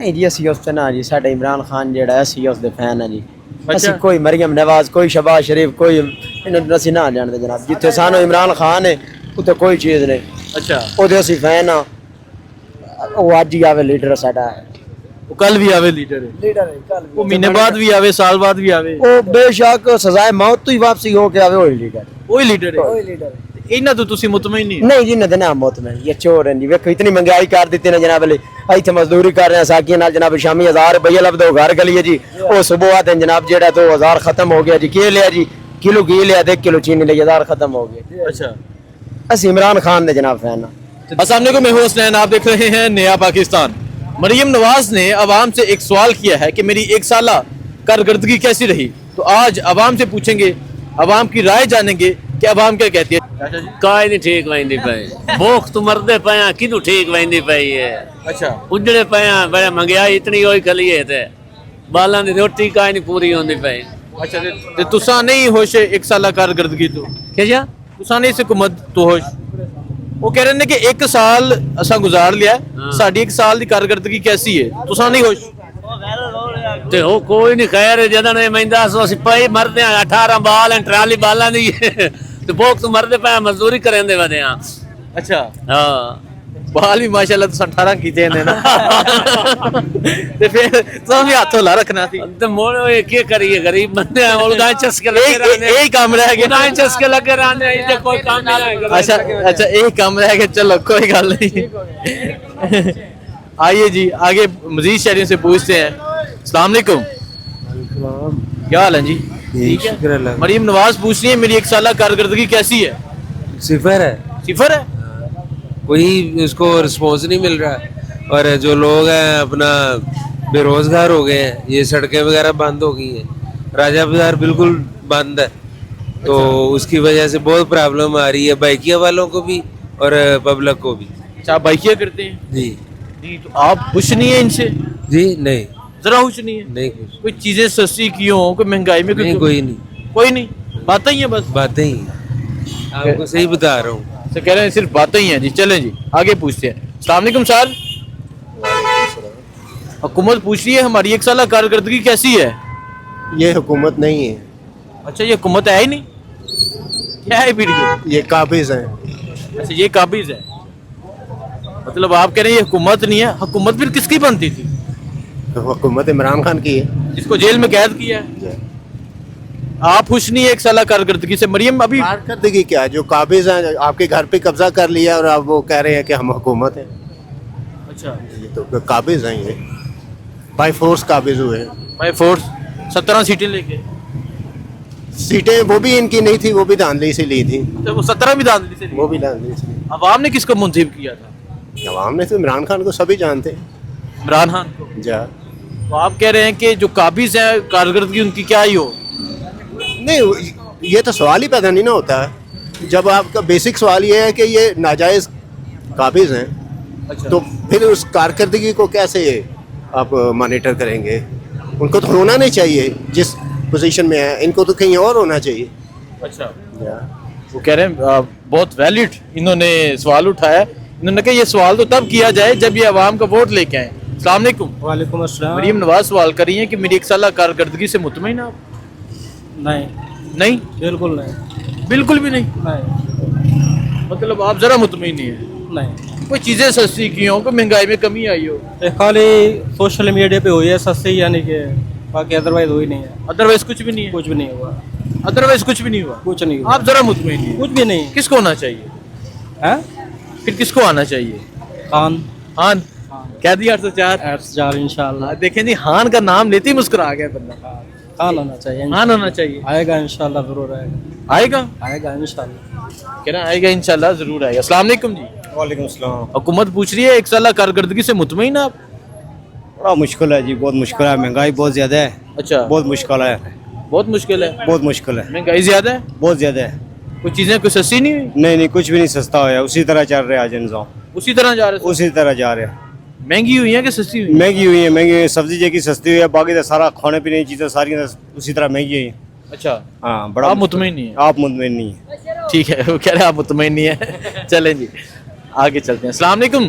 نہیں جی اسی اس تے نا جی ساڈا عمران خان جیڑا ہے اسی اس دے فین ہے جی اچھا اسی کوئی مریم نواز کوئی شہباز شریف کوئی انہوں اسی نہ جانتے جناب جتھے سانو عمران خان ہے اتنے کوئی چیز نہیں اچھا او دے اسی فین ہاں وہ اج ہی آوے لیڈر ساڈا ہے وہ کل بھی آوے لیڈر ہے لیڈر ہے کل وہ مہینے بعد بھی آوے سال بعد بھی آوے وہ بے شک سزائے موت تو ہی واپسی ہو کے آوے وہی لیڈر وہی لیڈر ہے وہی لیڈر انہاں تو تسی مطمئن نہیں نہیں جی نہ نہ موت میں یہ چور ہیں جی ویکھو اتنی مہنگائی کر دیتی نا جناب علی ایتھے مزدوری کر رہے ہیں ساکیاں نال جناب شامی 1000 روپیہ لب دو گھر گلی ہے جی او صبح آتے ہیں جناب جیڑا تو 1000 ختم ہو گیا جی کی لیا جی کلو گھی لیا 1 کلو چینی لیا 1000 ختم ہو گیا اچھا اس عمران خان دے جناب فین السلام علیکم میں ہوں حسنین آپ دیکھ رہے ہیں نیا پاکستان مریم نواز نے عوام سے ایک سوال کیا ہے کہ میری 1 سالہ کارکردگی کیسی رہی تو آج عوام سے پوچھیں گے عوام کی رائے جانیں گے کہ عوام کیا کہتی ہے کائی نہیں ٹھیک ویندی پئی بوخ تو مردے پیاں کدو ٹھیک ویندی پئی ہے اچھا اجڑے پیاں بڑے منگیائی اتنی ہوئی کھلی ہے تے بالاں دی روٹی کائی نہیں پوری ہوندی پئی اچھا تے تساں نہیں ہوش 1 سالہ کارکردگی تو کیا جا تساں نہیں حکومت تو ہوش وہ کہہ رہے ہیں کہ 1 سال اساں گزار لیا ساڈی 1 سال دی کارکردگی کیسی ہے تساں نہیں ہوش تے ہو کوئی نہیں خیر جدن میندا سو اسی پئی مردے 18 بال ہیں ٹرالی بالاں دی تے بوخ تو مردے پیاں مزدوری کریندے ودے ہاں اچھا ہاں بال بھی ماشاءاللہ تساں 18 کیتے ہیں نا تے پھر تساں بھی ہاتھ لا رکھنا سی تے موڑ کی کریے غریب بندے ہیں وہ دائیں چسکے لگے رہنے یہی کام رہ گیا دائیں چسکے لگے رہنے یہ کوئی کام نہیں ہے اچھا اچھا یہی کام رہ گیا چلو کوئی گل نہیں آئیے جی آگے مزید شہریوں سے پوچھتے ہیں السلام علیکم کیا حال ہے جی ٹھیک ہے مریم نواز پوچھ رہی ہے میری 1 سالہ کارکردگی کیسی ہے صفر ہے صفر ہے کوئی اس کو رسپانس نہیں مل رہا ہے اور جو لوگ ہیں اپنا بے روزگار ہو گئے ہیں یہ سڑکیں وغیرہ بند ہو گئی ہیں راجہ بازار بالکل بند ہے تو اس کی وجہ سے بہت پرابلم آ رہی ہے بائکیا والوں کو بھی اور پبلک کو بھی اچھا آپ بائکیا کرتے ہیں جی جی تو آپ خوش نہیں ہیں ان سے جی نہیں ذرا خوش نہیں ہے نہیں کچھ کوئی چیزیں سستی کی ہوں کوئی مہنگائی میں نہیں کوئی نہیں کوئی نہیں باتیں ہی ہیں بس باتیں ہی آپ کو صحیح بتا رہا ہوں تو کہہ رہے ہیں صرف باتیں ہی ہیں جی چلیں جی آگے پوچھتے ہیں السلام علیکم سر حکومت پوچھ رہی ہے ہماری 1 سالہ کارکردگی کیسی ہے یہ حکومت نہیں ہے اچھا یہ حکومت ہے ہی نہیں کیا ہے پھر یہ قابض ہیں اچھا یہ قابض ہے مطلب آپ کہہ رہے ہیں یہ حکومت نہیں ہے حکومت پھر کس کی بنتی تھی حکومت عمران خان کی ہے جس کو جیل میں قید کیا ہے آپ خوش نہیں ہے 1 سالہ کارکردگی سے مریم ابھی کارکردگی کیا ہے جو قابض ہیں آپ کے گھر پہ قبضہ کر لیا اور آپ وہ کہہ رہے ہیں کہ ہم حکومت ہیں اچھا یہ تو قابض ہیں یہ بائی فورس قابض ہوئے ہیں بائی فورس 17 سیٹیں لے کے سیٹیں وہ بھی ان کی نہیں تھی وہ بھی دھاندلی سے لی تھی تو وہ 17 بھی داندلی سے وہ بھی دھاندلی سے عوام نے کس کو منتخب کیا تھا عوام نے تو عمران خان کو سبھی جانتے ہیں عمران خان کو جا تو آپ کہہ رہے ہیں کہ جو قابض ہیں کارکردگی ان کی کیا ہی ہو نہیں یہ تو سوال ہی پیدا نہیں نہ ہوتا ہے جب آپ کا بیسک سوال یہ ہے کہ یہ ناجائز قابض ہیں تو پھر اس کارکردگی کو کیسے آپ مانیٹر کریں گے ان کو تو ہونا نہیں چاہیے جس پوزیشن میں ہے ان کو تو کہیں اور ہونا چاہیے اچھا وہ کہہ رہے ہیں بہت ویلڈ انہوں نے سوال اٹھایا انہوں نے کہا یہ سوال تو تب کیا جائے جب یہ عوام کا ووٹ لے کے آئیں السلام علیکم وعلیکم السلام مریم نواز سوال کر رہی ہیں کہ میری 1 سالہ کارکردگی سے مطمئن آپ نہیں نہیں بالکل نہیں بالکل بھی نہیں نہیں مطلب آپ ذرا مطمئن نہیں ہیں نہیں کوئی چیزیں سستی کی ہوں کوئی مہنگائی میں کمی آئی ہو خالی سوشل میڈیا پہ ہوئی ہے سستی یعنی کہ باقی ادروائز ہوئی نہیں ہے ادروائز کچھ بھی نہیں ہے کچھ بھی نہیں ہوا ادروائز کچھ بھی نہیں ہوا کچھ نہیں ہوا آپ ذرا مطمئن نہیں ہیں کچھ بھی نہیں کس کو ہونا چاہیے ہے پھر کس کو آنا چاہیے خان ہان کیا دیا 804 جار انشاءاللہ دیکھیں جی ہان کا نام لیتے ہی مسکرا گیا بندہ خان ہونا چاہیے ہان ہونا چاہیے آئے گا انشاءاللہ ضرور آئے گا آئے گا آئے گا انشاءاللہ کہہ رہا آئے گا انشاءاللہ ضرور آئے گا السلام علیکم جی وعلیکم السلام حکومت پوچھ رہی ہے 1 سالہ کارکردگی سے مطمئن آپ بڑا مشکل ہے جی بہت مشکل ہے مہنگائی بہت زیادہ ہے اچھا بہت مشکل ہے بہت مشکل ہے بہت مشکل ہے مہنگائی زیادہ ہے بہت زیادہ ہے کوئی چیزیں کوئی سستی نہیں ہوئی نہیں کچھ بھی نہیں سستا ہوا اسی طرح چل رہا ہے آج نظام اسی طرح جا رہے اسی طرح جا رہے ہیں مہنگی ہوئی ہیں کہ سستی ہوئی مہنگی ہوئی ہے سبزی جے کی سستی ہوئی ہے باقی تو سارا کھانے پینے کی چیزیں ساری اسی طرح مہنگی ہیں اچھا ہاں بڑا آپ مطمئن نہیں ہیں آپ مطمئن نہیں ہیں ٹھیک ہے وہ کہہ رہے ہیں آپ مطمئن نہیں ہیں چلیں جی آگے چلتے ہیں السلام علیکم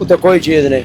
ਉੱਥੇ ਕੋਈ ਚੀਜ਼ ਨਹੀਂ।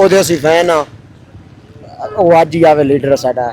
ਉਹਦੇ ਅਸੀਂ ਫੈਨ ਆ। ਉਹ ਅੱਜ ਹੀ ਆਵੇ ਲੀਡਰ ਸਾਡਾ।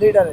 ਲੀਡਰ ਹੈ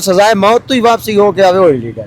ਸਜ਼ਾਏ ਮੌਤ ਤੋਂ ਹੀ ਵਾਪਸੀ ਹੋ ਕੇ ਆਵੇ, ਉਹੀ ਲੀਡਰ।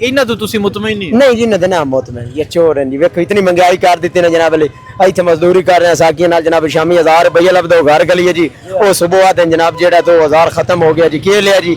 ਇਹਨਾਂ ਤੋਂ ਤੁਸੀਂ ਮੁਤਮਈਨ ਨਹੀਂ? ਨਹੀਂ ਜੀ, ਨਦਨਾ ਮੌਤ ਮੈਂ ਇਹ ਚੋਰ ਹੈ ਜੀ। ਵੇਖੋ ਇਤਨੀ ਮਹਿੰਗਾਈ ਕਰ ਦਿੱਤੀ ਨਾ ਜਨਾਬ ਅਲੀ। ਇੱਥੇ ਮਜ਼ਦੂਰੀ ਕਰ ਰਹੇ ਸਾਕੀਆਂ ਨਾਲ ਜਨਾਬ, ਸ਼ਾਮੀ 1000 ਰੁਪਏ ਲੱਭਦਾ ਘਰ ਗਲੀ ਜੀ। ਉਹ ਸਵੇਰ ਆਤੇ ਜਨਾਬ ਜਿਹੜਾ 2000 ਖਤਮ ਹੋ ਗਿਆ ਜੀ। ਕੀ ਲਿਆ ਜੀ?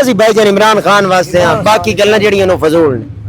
ਅਸੀਂ ਭਾਈਜਾਨ ਇਮਰਾਨ ਖਾਨ ਵਾਸਤੇ ਆ, ਬਾਕੀ ਗੱਲਾਂ ਜਿਹੜੀਆਂ ਨੇ ਫਜ਼ੂਲ ਨੇ।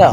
ਹਾਂ,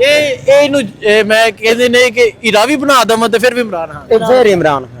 ਇਹ ਇਹਨੂੰ ਮੈਂ ਕਹਿੰਦੇ ਨੇ ਕਿ ਇਰਾਵੀ ਬਣਾ ਦਵਾਂ ਤੇ ਫਿਰ ਵੀ ਇਮਰਾਨ ਖਾਨ। ਇਹ ਫਿਰ ਇਮਰਾਨ ਖਾਨ।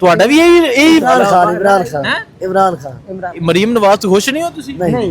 ਤੁਹਾਡਾ ਵੀ ਇਹ ਇਮਰਾਨ ਖਾਨ ਹੈਂ? ਇਮਰਾਨ ਖਾਨ। ਮਰੀਮ ਨਵਾਜ਼ ਤੋਂ ਖੁਸ਼ ਨਹੀਂ ਹੋ ਤੁਸੀਂ? ਨਹੀਂ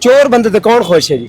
ਚੋਰ ਬੰਦੇ ਤੇ ਕੌਣ ਖੁਸ਼ ਹੈ ਜੀ?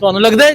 ਤੁਹਾਨੂੰ ਲੱਗਦਾ ਹੈ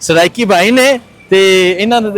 ਸਰਾਇਕੀ ਭਾਈ ਨੇ ਤੇ ਇਹਨਾਂ ਦਾ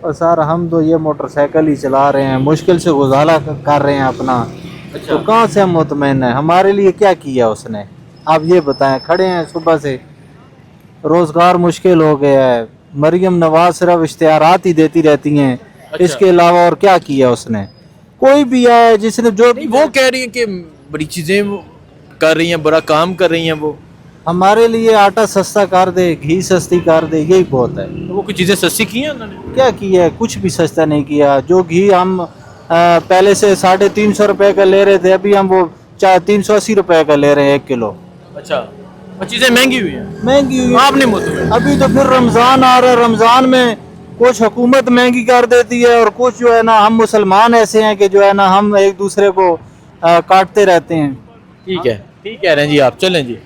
اور سر ہم تو یہ موٹر سائیکل ہی چلا رہے ہیں, مشکل سے گزارا کر رہے ہیں اپنا, تو کہاں سے ہم مطمئن ہیں؟ ہمارے لیے کیا کیا اس نے, آپ یہ بتائیں. کھڑے ہیں صبح سے, روزگار مشکل ہو گیا ہے. مریم نواز صرف اشتہارات ہی دیتی رہتی ہیں, اس کے علاوہ اور کیا کیا اس نے؟ کوئی بھی ہے جس نے جو وہ کہہ رہی ہیں کہ بڑی چیزیں کر رہی ہیں, بڑا کام کر رہی ہیں. وہ ہمارے لیے آٹا سستا کر دے, گھی سستی کر دے, یہی بہت ہے. وہ کچھ چیزیں سستی کی ہیں انہوں نے؟ کیا کیا ہے؟ کچھ بھی سستا نہیں کیا. جو گھی ہم پہلے سے 350 روپے کا لے رہے تھے, ابھی ہم وہ 380 روپے کا لے رہے ہیں 1 کلو. اچھا, اور چیزیں مہنگی ہوئی ہیں. مہنگی ہوئی آپ نہیں مطمئن؟ ابھی تو پھر رمضان آ رہا ہے, رمضان میں کچھ حکومت مہنگی کر دیتی ہے, اور کچھ جو ہے نا ہم مسلمان ایسے ہیں کہ جو ہے نا ہم ایک دوسرے کو کاٹتے رہتے ہیں. ٹھیک ہے, ٹھیک کہہ رہے ہیں جی آپ, چلیں جی.